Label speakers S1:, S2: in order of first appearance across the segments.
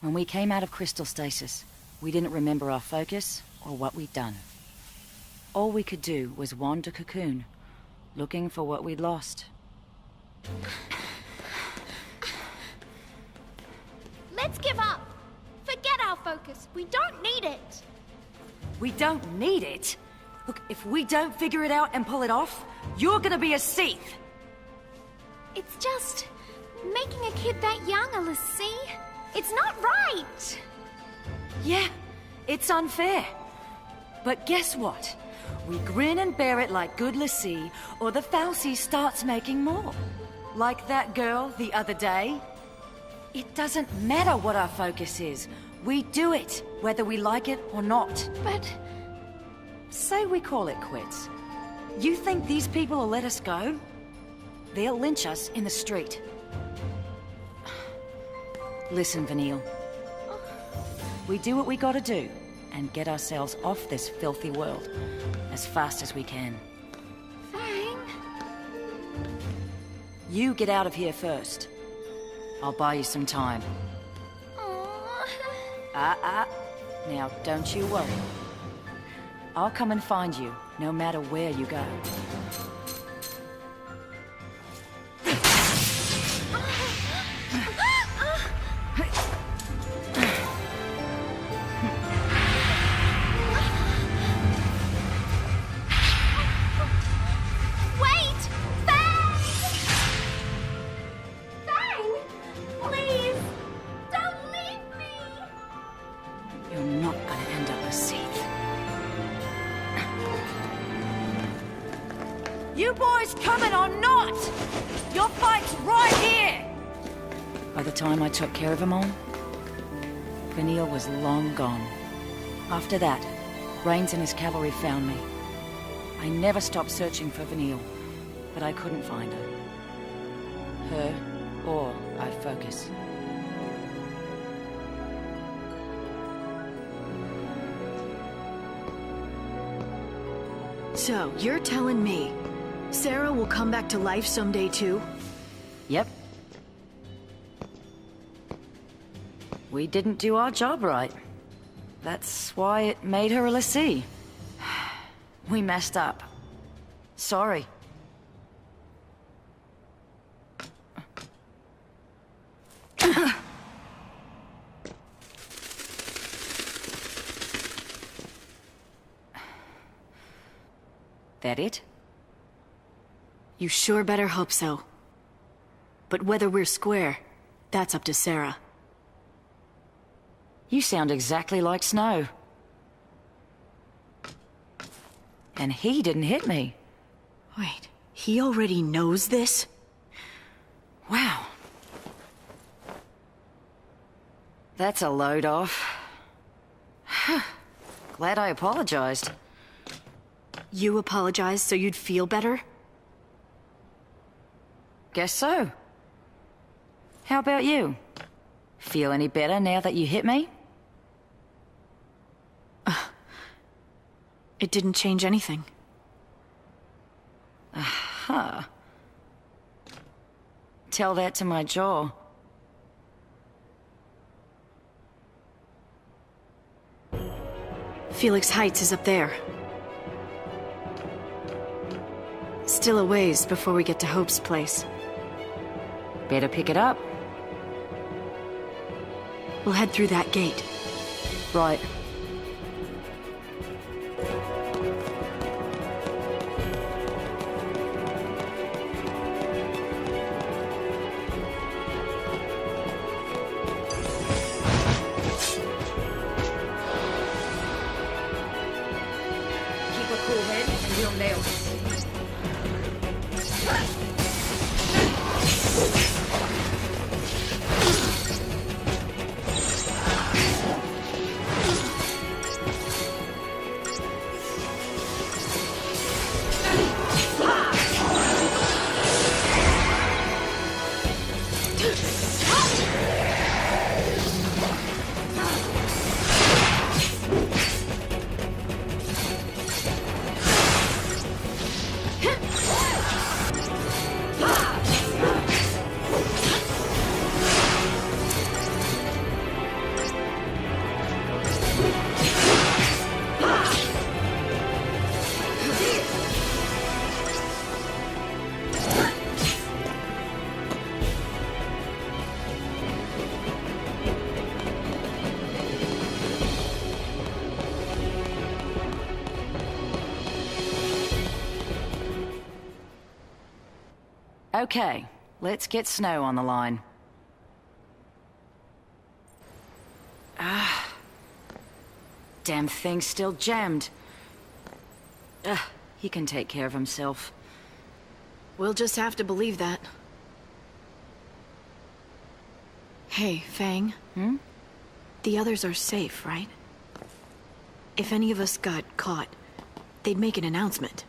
S1: When we came out of crystal stasis, we didn't remember our focus or what we'd done. All we could do was wander Cocoon, looking for what we'd lost.
S2: Let's give up. Forget our focus. We don't need it.
S1: We don't need it? Look, if we don't figure it out and pull it off, you're gonna be a Seath!
S2: It's just... making a kid that young, Lassie. It's not right.
S1: Yeah, it's unfair. But guess what? We grin and bear it like good Lassie, or the Falsey starts making more. Like that girl the other day. It doesn't matter what our focus is. We do it, whether we like it or not.
S2: But...
S1: say we call it quits. You think these people will let us go? They'll lynch us in the street. Listen, Vanille. We do what we gotta do, and get ourselves off this filthy world as fast as we can.
S2: Fine.
S1: You get out of here first. I'll buy you some time.
S2: Aww.
S1: Now, don't you worry. I'll come and find you, no matter where you go. You boys coming or not? Your fight's right here! By the time I took care of them all, Vanille was long gone. After that, Rains and his cavalry found me. I never stopped searching for Vanille, but I couldn't find her. Her or our focus.
S3: So, you're telling me Sarah will come back to life someday too?
S1: Yep. We didn't do our job right. That's why it made her a lessee. We messed up. Sorry. That it?
S3: You sure better hope so. But whether we're square, that's up to Sarah.
S1: You sound exactly like Snow. And he didn't hit me.
S3: Wait, he already knows this?
S1: Wow. That's a load off. Glad I apologized.
S3: You apologized so you'd feel better?
S1: Guess so. How about you? Feel any better now that you hit me?
S3: It didn't change anything.
S1: Aha. Tell that to my jaw.
S3: Felix Heights is up there. Still a ways before we get to Hope's place.
S1: Better pick it up.
S3: We'll head through that gate.
S1: Right. Keep a cool head and we'll nail it. Okay, let's get Snow on the line. Damn thing's still jammed. He can take care of himself.
S3: We'll just have to believe that. Hey, Fang.
S1: Hmm?
S3: The others are safe, right? If any of us got caught, they'd make an announcement.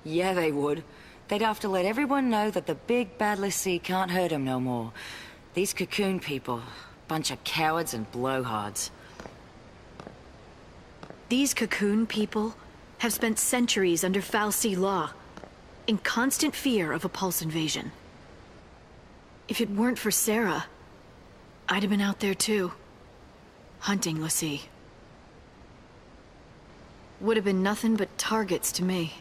S1: Yeah, they would. They'd have to let everyone know that the big bad Lassie can't hurt him no more. These Cocoon people, bunch of cowards and blowhards.
S3: These Cocoon people have spent centuries under fal'Cie law, in constant fear of a Pulse invasion. If it weren't for Sarah, I'd have been out there too, hunting Lassie. Would have been nothing but targets to me.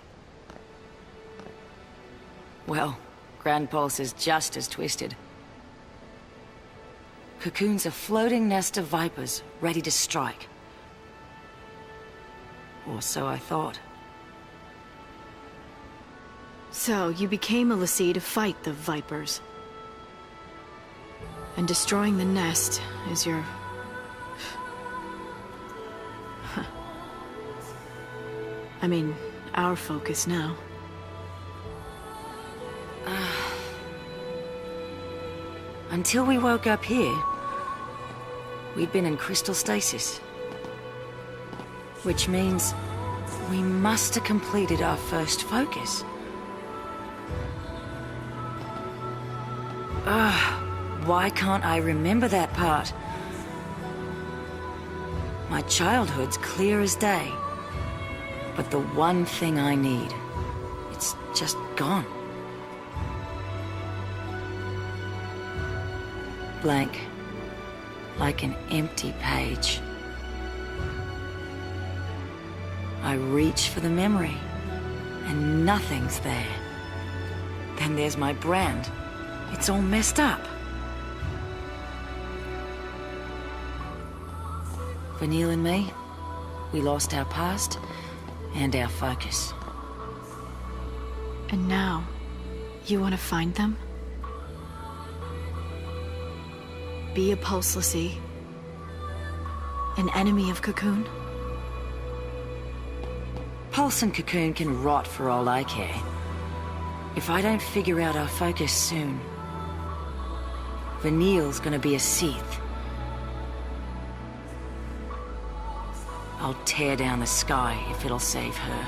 S1: Well, Grand Pulse is just as twisted. Cocoon's a floating nest of vipers, ready to strike. Or so I thought.
S3: So, you became a Lassie to fight the Vipers. And destroying the nest is your... I mean, our focus now.
S1: Until we woke up here, we'd been in crystal stasis. Which means we must have completed our first focus. Why can't I remember that part? My childhood's clear as day. But the one thing I need, it's just gone. Blank, like an empty page. I reach for the memory, and nothing's there. Then there's my brand. It's all messed up. Vanille and me, we lost our past and our focus.
S3: And now, you want to find them? Be a Pulse Lassie? An enemy of Cocoon?
S1: Pulse and Cocoon can rot for all I care. If I don't figure out our focus soon, Vanille's gonna be a Seath. I'll tear down the sky if it'll save her.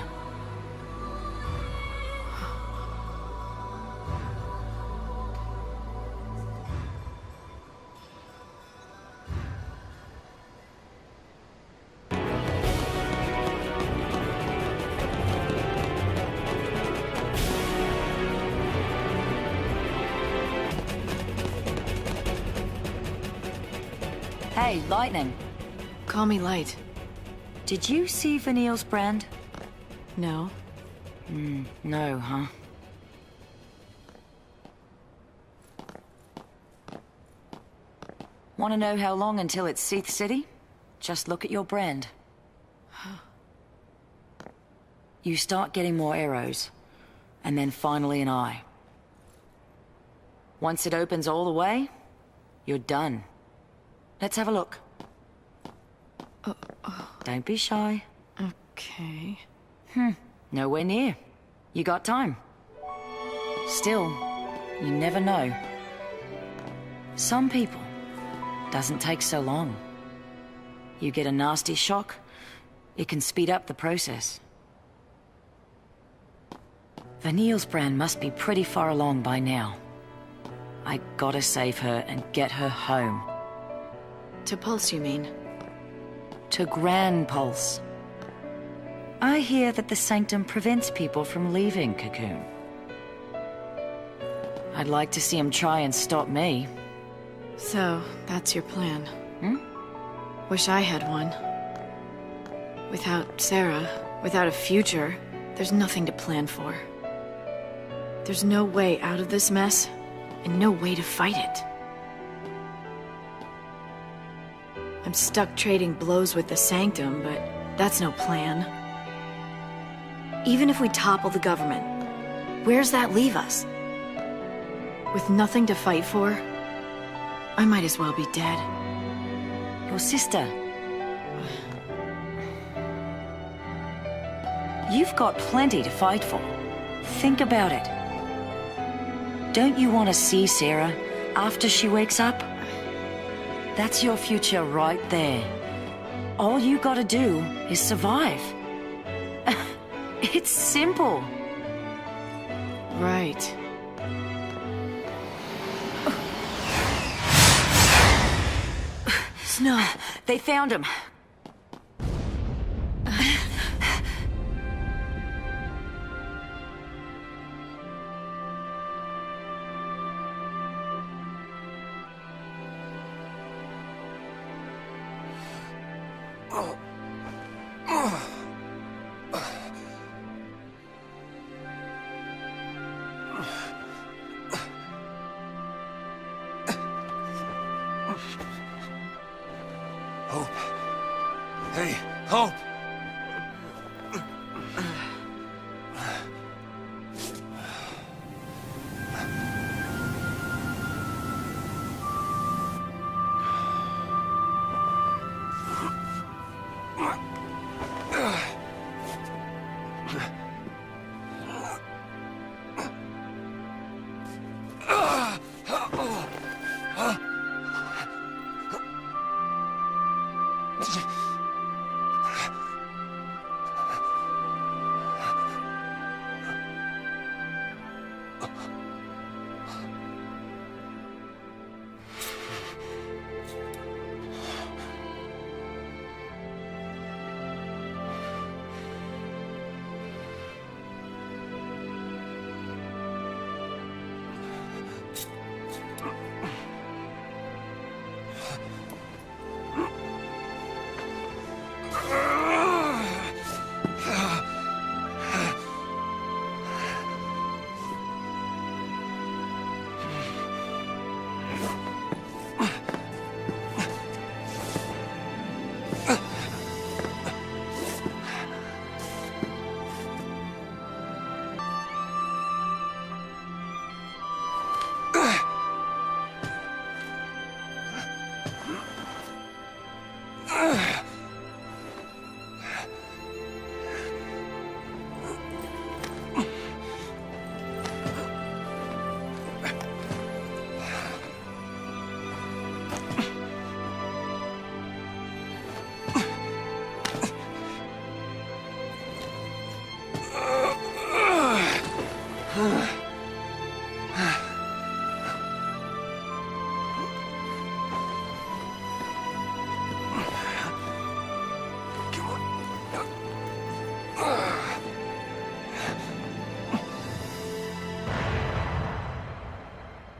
S1: Hey, Lightning.
S3: Call me Light.
S1: Did you see Vanille's brand?
S3: No.
S1: No, huh? Want to know how long until it's Seath City? Just look at your brand. You start getting more arrows, and then finally an eye. Once it opens all the way, you're done. Let's have a look. Don't be shy.
S3: Okay.
S1: Nowhere near. You got time. Still, you never know. Some people, doesn't take so long. You get a nasty shock, it can speed up the process. Vanille's brand must be pretty far along by now. I gotta save her and get her home.
S3: To Pulse, you mean?
S1: To Grand Pulse. I hear that the Sanctum prevents people from leaving Cocoon. I'd like to see him try and stop me.
S3: So, that's your plan. Wish I had one. Without Sarah, without a future, there's nothing to plan for. There's no way out of this mess, and no way to fight it. I'm stuck trading blows with the Sanctum, but that's no plan. Even if we topple the government, where's that leave us? With nothing to fight for, I might as well be dead.
S1: Your sister. You've got plenty to fight for. Think about it. Don't you want to see Sarah after she wakes up? That's your future right there. All you gotta do is survive. It's simple.
S3: Right. Snow.
S1: They found him.
S4: Hope. Hey, Hope!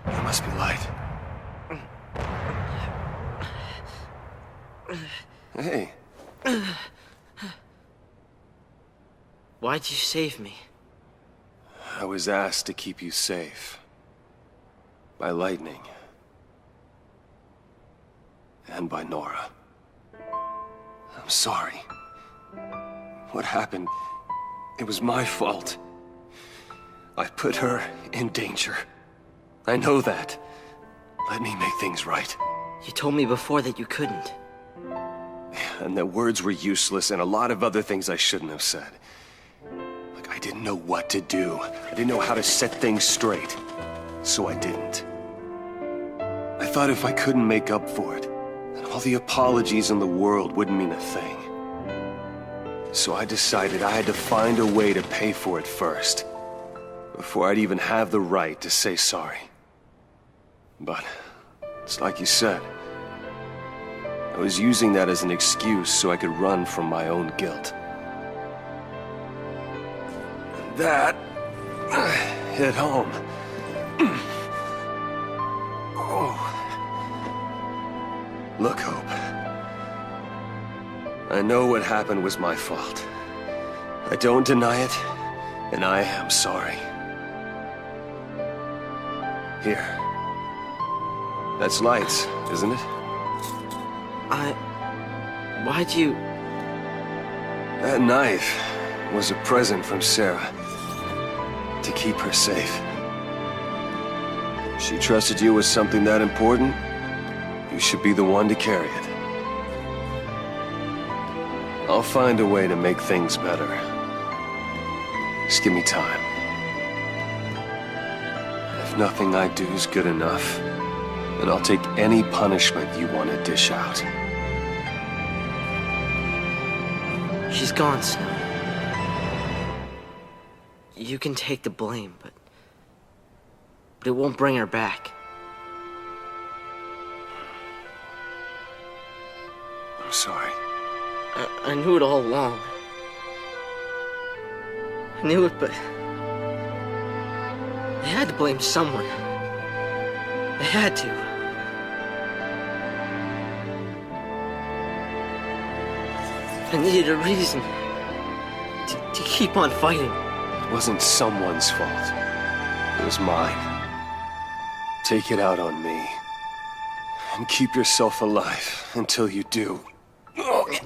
S4: There must be light. Hey.
S5: Why'd you save me?
S4: I was asked to keep you safe. By lightning. And by Nora. I'm sorry. What happened, it was my fault. I put her in danger. I know that. Let me make things right.
S5: You told me before that you couldn't.
S4: And that words were useless and a lot of other things I shouldn't have said. Like, I didn't know what to do. I didn't know how to set things straight. So I didn't. I thought if I couldn't make up for it, then all the apologies in the world wouldn't mean a thing. So I decided I had to find a way to pay for it first, before I'd even have the right to say sorry. But, it's like you said. I was using that as an excuse so I could run from my own guilt. And that hit home. Oh. Look, Hope. I know what happened was my fault. I don't deny it, and I am sorry. Here. That's lights, isn't it?
S5: Why'd you...
S4: That knife was a present from Sarah. To keep her safe. She trusted you with something that important. You should be the one to carry it. I'll find a way to make things better. Just give me time. If nothing I do is good enough, then I'll take any punishment you want to dish out.
S5: She's gone, Snow. You can take the blame, but it won't bring her back.
S4: I'm sorry.
S5: I knew it all along. I knew it, but I had to blame someone. I had to. I needed a reason to keep on fighting.
S4: It wasn't someone's fault. It was mine. Take it out on me. And keep yourself alive until you do. I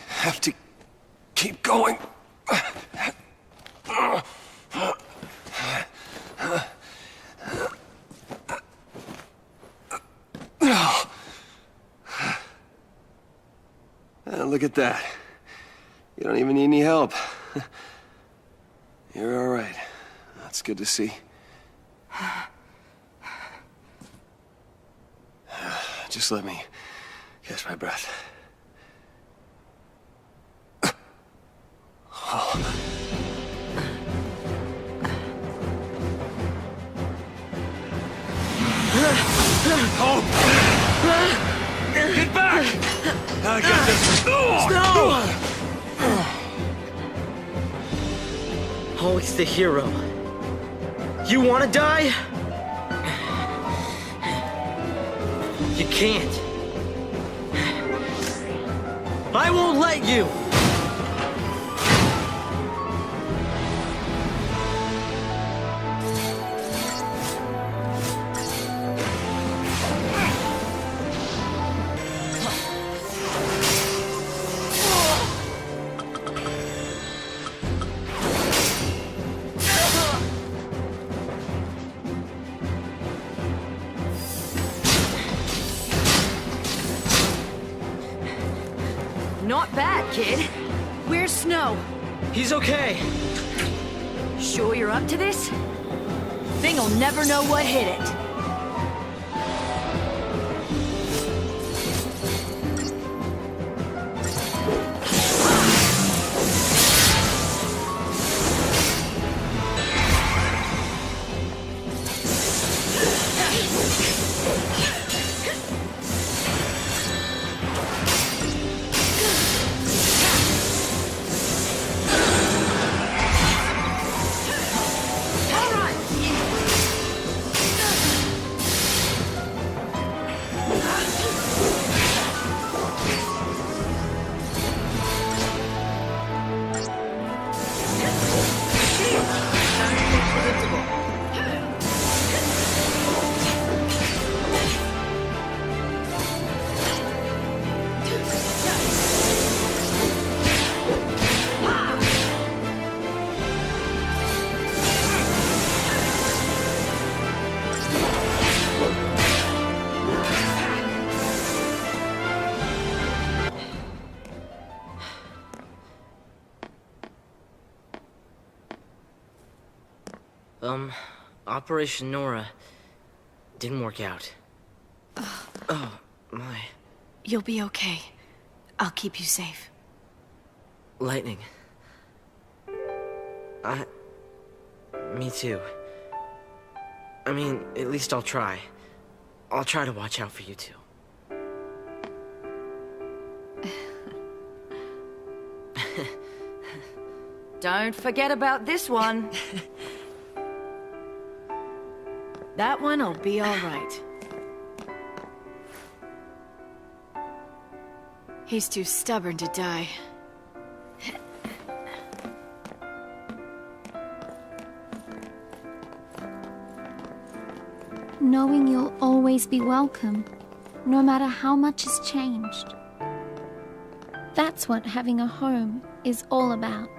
S4: have to keep going. Look at that. You don't even need any help. You're all right. That's good to see. Just let me catch my breath. Get back! I got this.
S5: No! Always the hero. You want to die? You can't. I won't let you!
S1: Not bad, kid. Where's Snow?
S5: He's okay.
S1: Sure you're up to this? Thing'll never know what hit it.
S5: Operation Nora didn't work out. Oh, my.
S3: You'll be okay. I'll keep you safe.
S5: Lightning. Me too. I mean, at least I'll try. I'll try to watch out for you two.
S1: Don't forget about this one. That one'll be all right.
S3: He's too stubborn to die.
S2: Knowing you'll always be welcome, no matter how much has changed. That's what having a home is all about.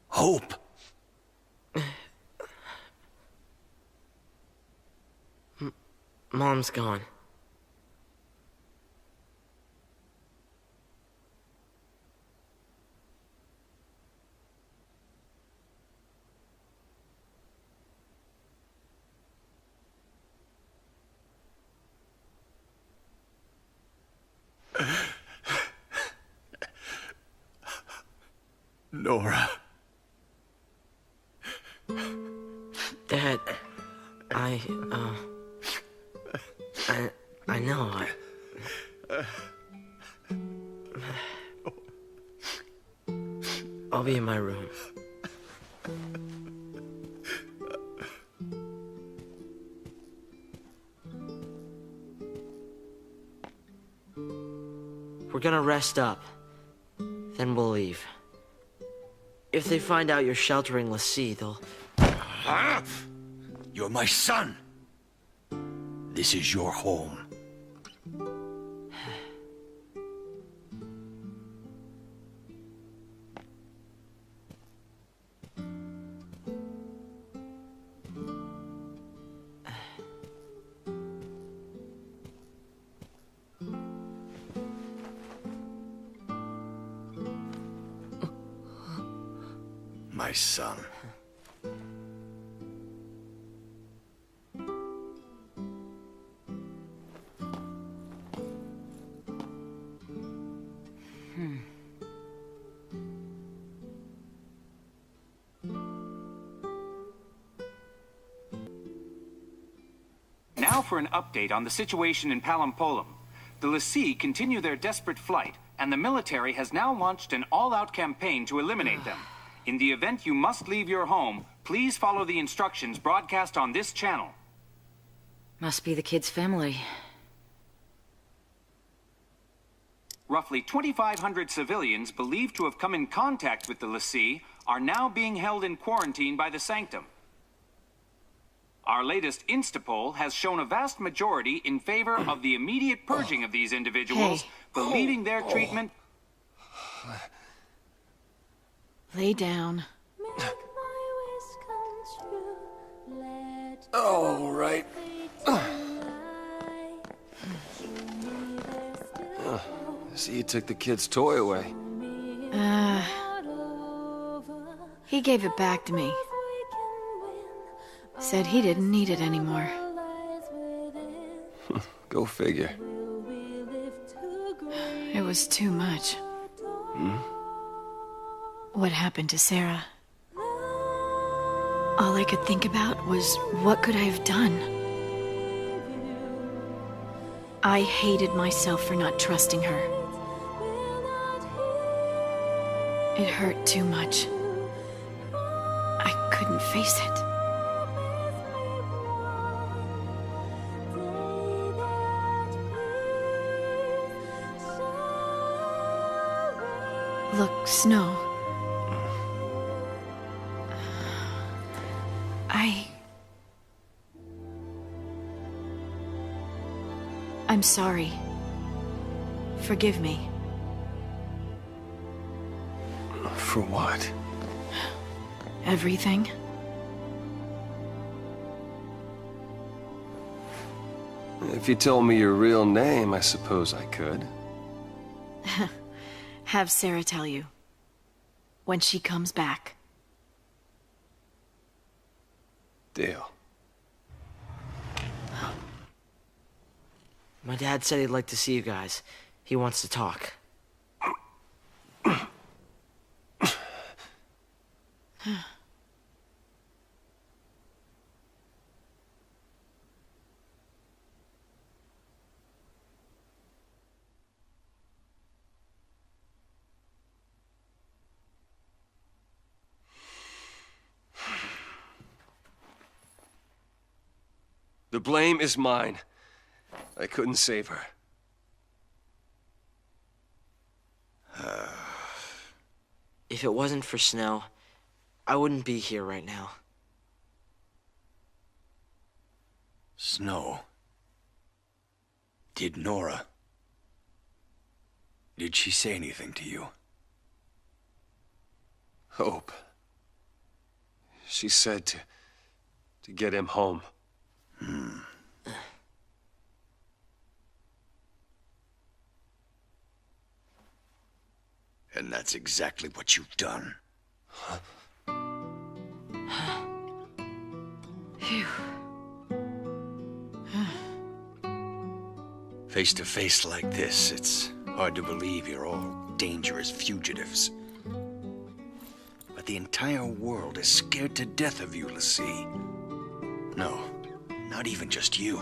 S4: Hope!
S5: Mom's gone.
S4: Nora.
S5: Dad, I know. I'll be in my room. We're gonna rest up. Then we'll leave. If they find out you're sheltering Lassie, they'll...
S6: Huh? You're my son. This is your home. My son.
S7: Now for an update on the situation in Palumpolum. The Lassie continue their desperate flight, and the military has now launched an all-out campaign to eliminate them. In the event you must leave your home, please follow the instructions broadcast on this channel.
S1: Must be the kid's family.
S7: Roughly 2,500 civilians believed to have come in contact with the Lassie are now being held in quarantine by the Sanctum. Our latest Instapoll has shown a vast majority in favor of the immediate purging of these individuals, believing their treatment...
S3: Lay down.
S4: All right. See, you took the kid's toy away.
S3: He gave it back to me. Said he didn't need it anymore.
S4: Go figure.
S3: It was too much. What happened to Sarah? All I could think about was, what could I have done? I hated myself for not trusting her. It hurt too much. I couldn't face it. Look, Snow. I'm sorry. Forgive me.
S4: For what?
S3: Everything.
S4: If you told me your real name, I suppose I could.
S3: Have Sarah tell you. When she comes back.
S4: Deal.
S5: My dad said he'd like to see you guys. He wants to talk.
S4: The blame is mine. I couldn't save her.
S5: If it wasn't for Snow, I wouldn't be here right now.
S6: Snow. Did Nora... Did she say anything to you?
S4: Hope. She said to get him home.
S6: And that's exactly what you've done. Face to face like this, it's hard to believe you're all dangerous fugitives. But the entire world is scared to death of you, l'Cie. No, not even just you.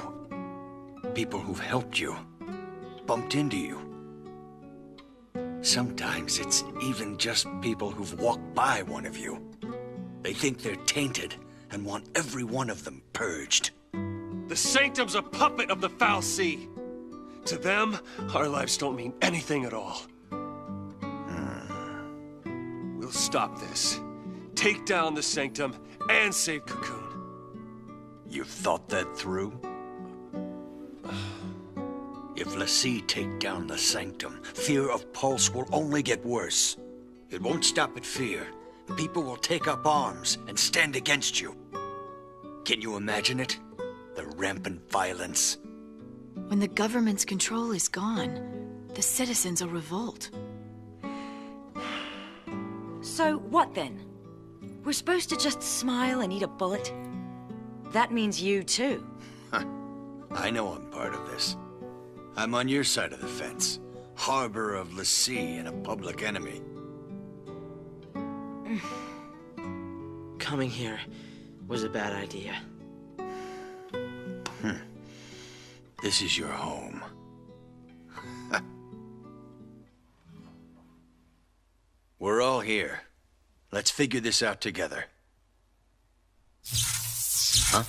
S6: People who've helped you, bumped into you. Sometimes it's even just people who've walked by one of you. They think they're tainted and want every one of them purged.
S4: The Sanctum's a puppet of the Foul Sea. To them, our lives don't mean anything at all. We'll stop this. Take down the Sanctum and save Cocoon.
S6: You've thought that through? If l'Cie take down the Sanctum, fear of Pulse will only get worse. It won't stop at fear. People will take up arms and stand against you. Can you imagine it? The rampant violence.
S3: When the government's control is gone, the citizens will revolt.
S1: So what then? We're supposed to just smile and eat a bullet? That means you too.
S6: I know I'm part of this. I'm on your side of the fence. Harbor of l'Cie and a public enemy.
S5: Coming here was a bad idea.
S6: This is your home. We're all here. Let's figure this out together. Huh?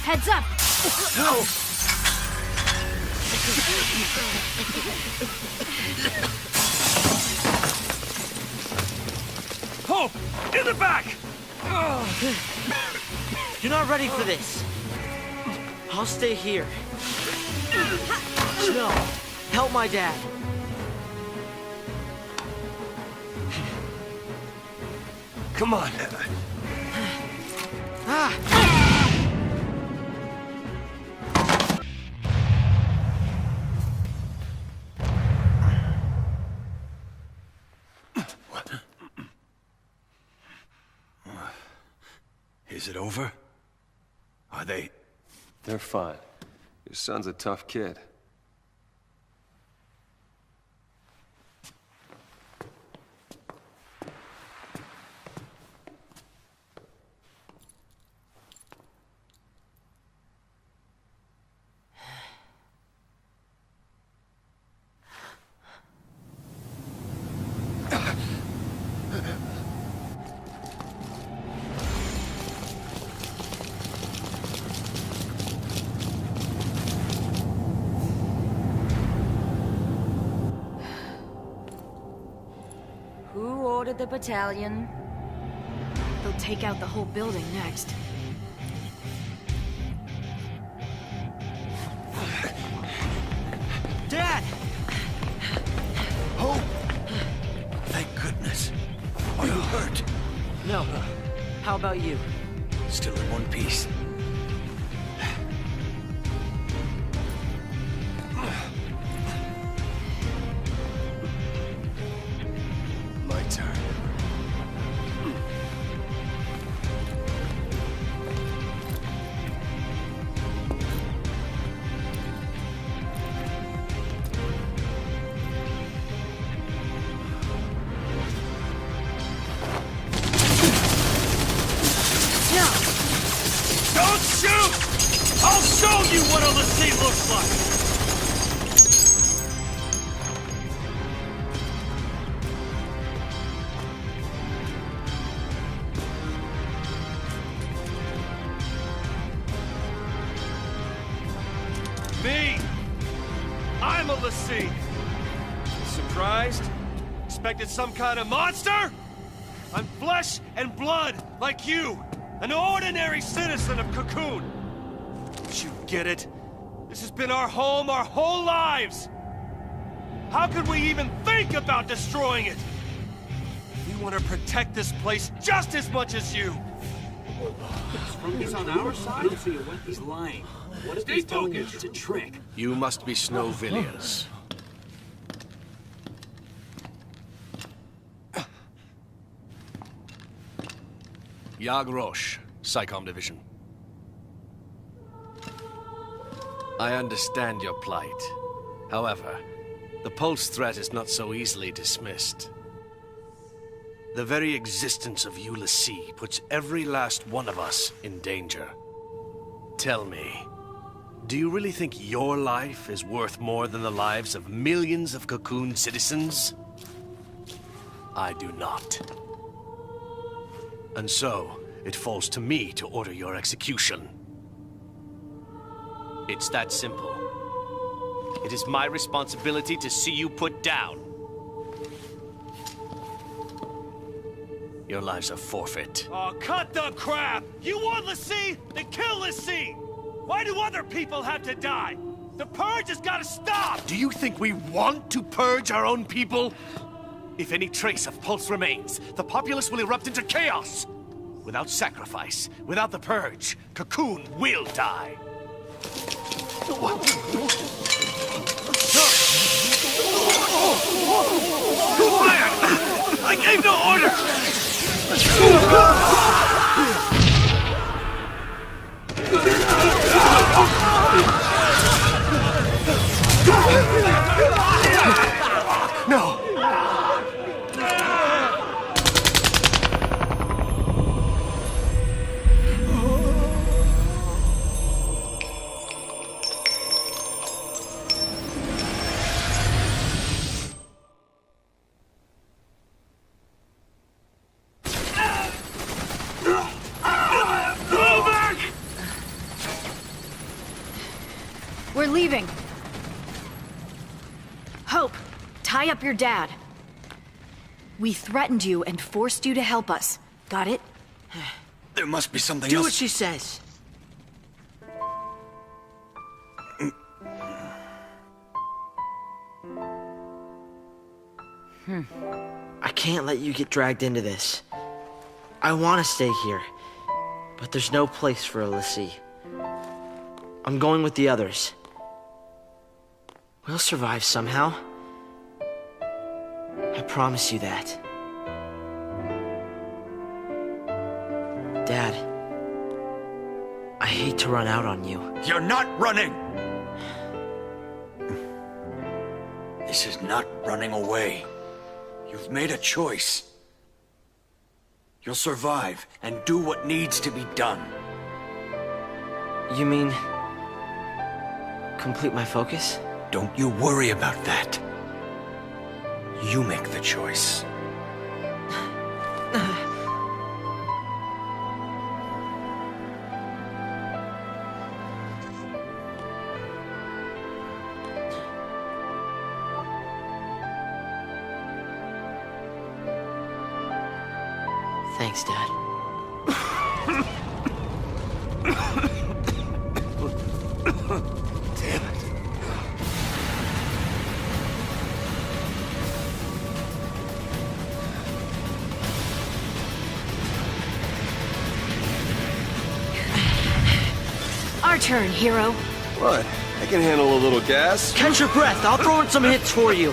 S1: Heads up!
S6: No!
S4: Hope! In the back!
S5: You're not ready for this. I'll stay here. Snow, help my dad.
S4: Come on.
S6: Is it over? Are they...
S4: They're fine. Your son's a tough kid.
S1: Who ordered the battalion?
S3: They'll take out the whole building next.
S5: Dad!
S6: Oh! Thank goodness. Are you hurt?
S5: No. How about you?
S6: Still in one piece.
S4: a l'Cie. Surprised? Expected some kind of monster? I'm flesh and blood, like you. An ordinary citizen of Cocoon. Don't you get it? This has been our home our whole lives. How could we even think about destroying it? We want to protect this place just as much as you.
S8: He's on our side? He's lying. What if he's telling you it's a trick?
S4: You must be Snow Villiers. Yag Roche, Psychom Division. I understand your plight. However, the Pulse threat is not so easily dismissed. The very existence of l'Cie puts every last one of us in danger. Tell me, do you really think your life is worth more than the lives of millions of Cocoon citizens? I do not. And so, it falls to me to order your execution. It's that simple. It is my responsibility to see you put down. Your lives are forfeit. Oh, cut the crap! You want l'Cie? Then kill l'Cie! Why do other people have to die? The purge has got to stop! Do you think we want to purge our own people? If any trace of Pulse remains, the populace will erupt into chaos! Without sacrifice, without the purge, Cocoon will die. Who fired? I gave no order! No!
S3: We're leaving. Hope, tie up your dad. We threatened you and forced you to help us. Got it?
S6: There must be something
S5: Do
S6: else.
S5: what she says. I can't let you get dragged into this. I want to stay here, but there's no place for a l'Cie. I'm going with the others. We'll survive somehow. I promise you that. Dad, I hate to run out on you.
S6: You're not running! This is not running away. You've made a choice. You'll survive and do what needs to be done.
S5: You mean... complete my focus?
S6: Don't you worry about that. You make the choice.
S5: Thanks, Dad.
S3: Our turn, hero.
S4: What? I can handle a little gas.
S5: Catch your breath. I'll throw in some hits for you.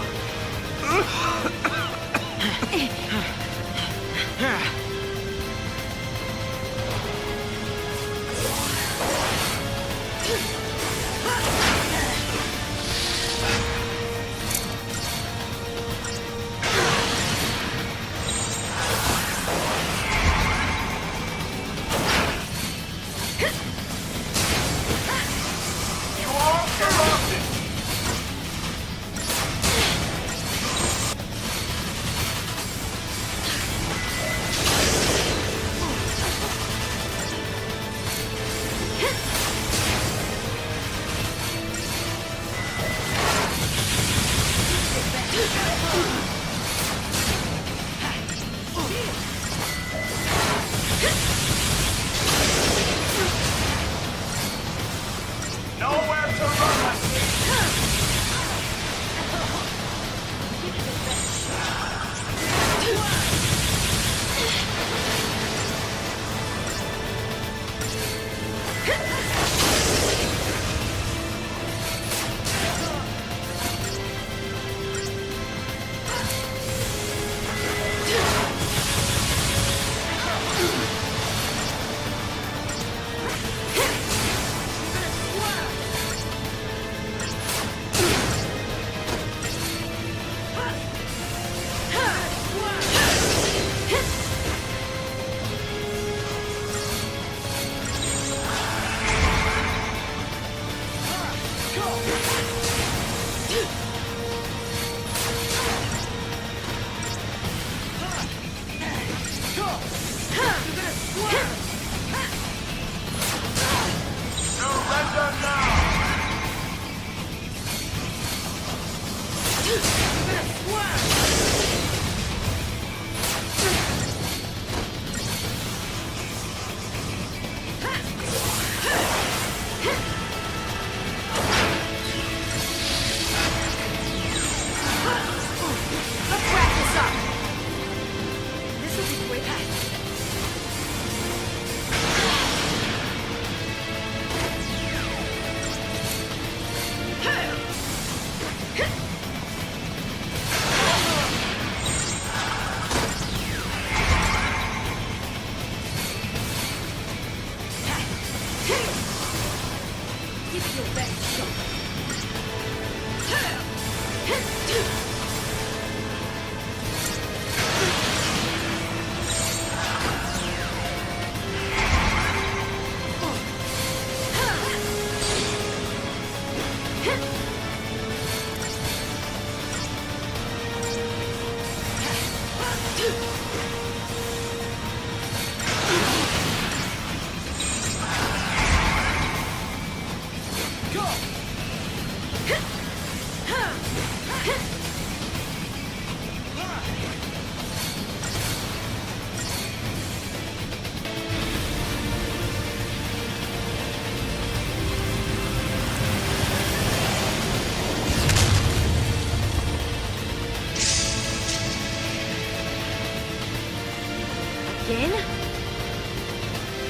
S1: Again?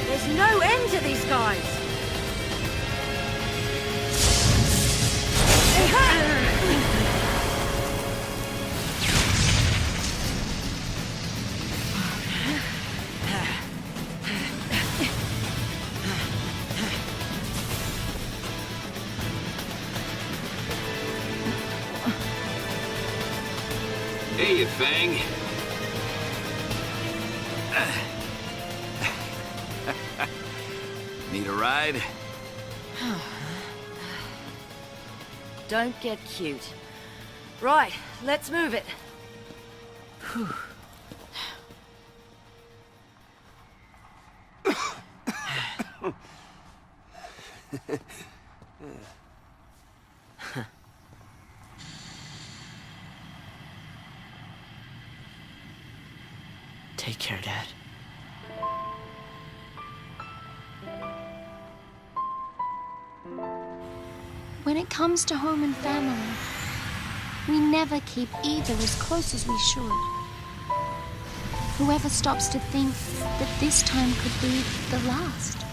S1: There's no end to these guys!
S7: Hey, you Fang. Need a ride?
S1: Don't get cute. Right, let's move it. Whew.
S5: Take care, Dad.
S2: When it comes to home and family, we never keep either as close as we should. Whoever stops to think that this time could be the last?